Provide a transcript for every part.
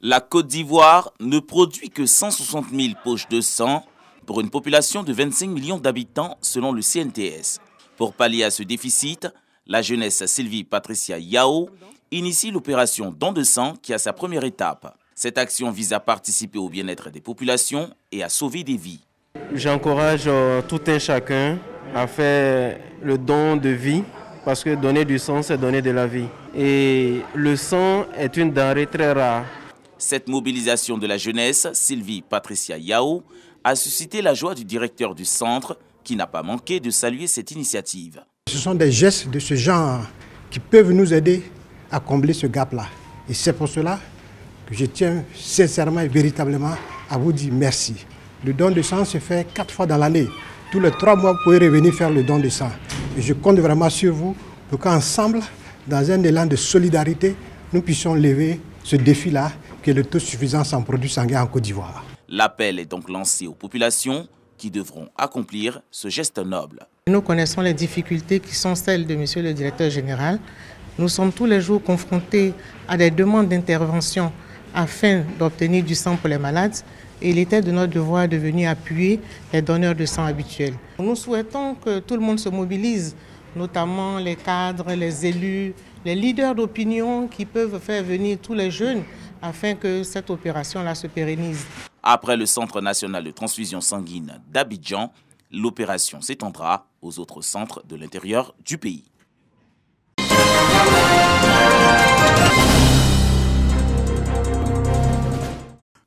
La Côte d'Ivoire ne produit que 160 000 poches de sang pour une population de 25 millions d'habitants selon le CNTS. Pour pallier à ce déficit, la jeunesse Sylvie Patricia Yao initie l'opération Don de sang qui a sa première étape. Cette action vise à participer au bien-être des populations et à sauver des vies. J'encourage tout un chacun à faire le don de vie parce que donner du sang, c'est donner de la vie. Et le sang est une denrée très rare. Cette mobilisation de la jeunesse, Sylvie Patricia Yao, a suscité la joie du directeur du centre qui n'a pas manqué de saluer cette initiative. Ce sont des gestes de ce genre qui peuvent nous aider à combler ce gap-là. Et c'est pour cela que je tiens sincèrement et véritablement à vous dire merci. Le don de sang se fait 4 fois dans l'année. Tous les 3 mois, vous pouvez revenir faire le don de sang. Et je compte vraiment sur vous pour qu'ensemble, dans un élan de solidarité, nous puissions lever ce défi-là, qui est l'autosuffisance en produits sanguins en Côte d'Ivoire. L'appel est donc lancé aux populations qui devront accomplir ce geste noble. Nous connaissons les difficultés qui sont celles de Monsieur le Directeur Général. Nous sommes tous les jours confrontés à des demandes d'intervention afin d'obtenir du sang pour les malades. Et il était de notre devoir de venir appuyer les donneurs de sang habituels. Nous souhaitons que tout le monde se mobilise, notamment les cadres, les élus, les leaders d'opinion qui peuvent faire venir tous les jeunes afin que cette opération-là se pérennise. Après le Centre national de transfusion sanguine d'Abidjan, l'opération s'étendra aux autres centres de l'intérieur du pays.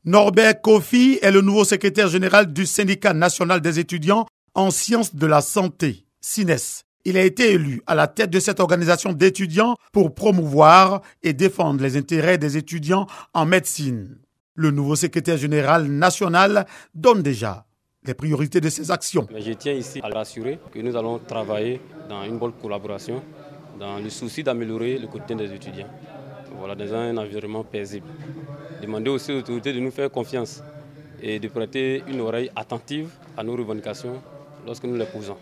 Norbert Kofi est le nouveau secrétaire général du syndicat national des étudiants en sciences de la santé, SINES. Il a été élu à la tête de cette organisation d'étudiants pour promouvoir et défendre les intérêts des étudiants en médecine. Le nouveau secrétaire général national donne déjà les priorités de ses actions. Je tiens ici à rassurer que nous allons travailler dans une bonne collaboration, dans le souci d'améliorer le quotidien des étudiants. Voilà, dans un environnement paisible. Demander aussi aux autorités de nous faire confiance et de prêter une oreille attentive à nos revendications lorsque nous les posons.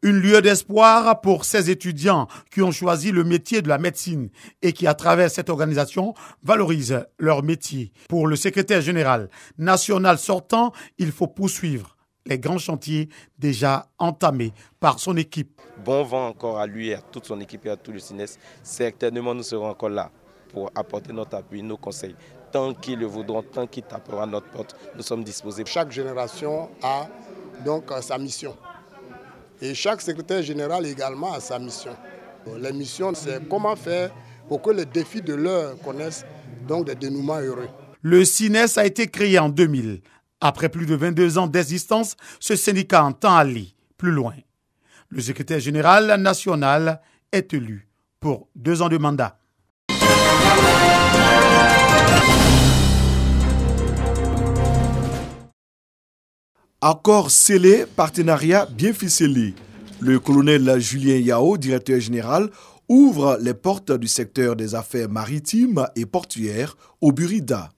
Une lueur d'espoir pour ces étudiants qui ont choisi le métier de la médecine et qui, à travers cette organisation, valorisent leur métier. Pour le secrétaire général national sortant, il faut poursuivre les grands chantiers déjà entamés par son équipe. Bon vent encore à lui et à toute son équipe et à tout le SINES. Certainement, nous serons encore là pour apporter notre appui, nos conseils. Tant qu'ils le voudront, tant qu'ils taperont à notre porte, nous sommes disposés. Chaque génération a donc sa mission. Et chaque secrétaire général également a sa mission. La mission, c'est comment faire pour que les défis de l'heure connaissent donc des dénouements heureux. Le SINES a été créé en 2000. Après plus de 22 ans d'existence, ce syndicat entend aller plus loin. Le secrétaire général national est élu pour 2 ans de mandat. Accord scellé, partenariat bien ficelé. Le colonel Julien Yao, directeur général, ouvre les portes du secteur des affaires maritimes et portuaires au Burida.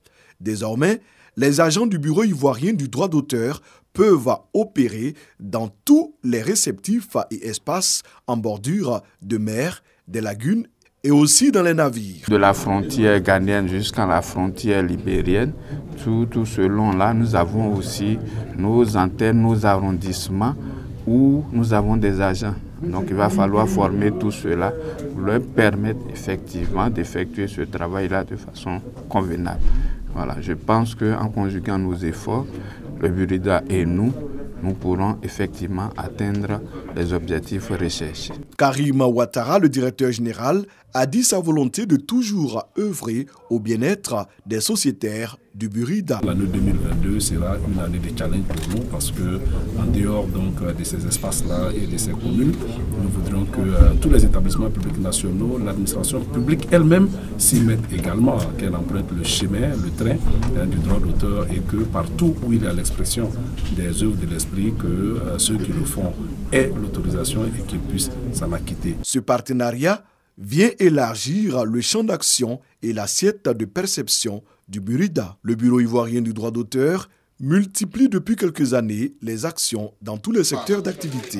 Désormais, les agents du Bureau ivoirien du droit d'auteur peuvent opérer dans tous les réceptifs et espaces en bordure de mer, des lagunes et aussi dans les navires. De la frontière ghanéenne jusqu'à la frontière libérienne, tout ce long-là, nous avons aussi nos antennes, nos arrondissements où nous avons des agents. Donc il va falloir former tout cela pour leur permettre effectivement d'effectuer ce travail-là de façon convenable. Voilà, je pense qu'en conjuguant nos efforts, le Burida et nous pourrons effectivement atteindre les objectifs recherchés. Karim Ouattara, le directeur général, a dit sa volonté de toujours œuvrer au bien-être des sociétaires du Burida. L'année 2022 sera une année de challenge pour nous parce que, en dehors donc, de ces espaces-là et de ces communes, nous voudrions que tous les établissements publics nationaux, l'administration publique elle-même s'y mette également, qu'elle emprunte le chemin, le train du droit d'auteur et que partout où il y a l'expression des œuvres de l'esprit, que ceux qui le font aient l'autorisation et qu'ils puissent s'en acquitter. Ce partenariat vient élargir le champ d'action et l'assiette de perception du Burida. Le Bureau ivoirien du droit d'auteur multiplie depuis quelques années les actions dans tous les secteurs d'activité.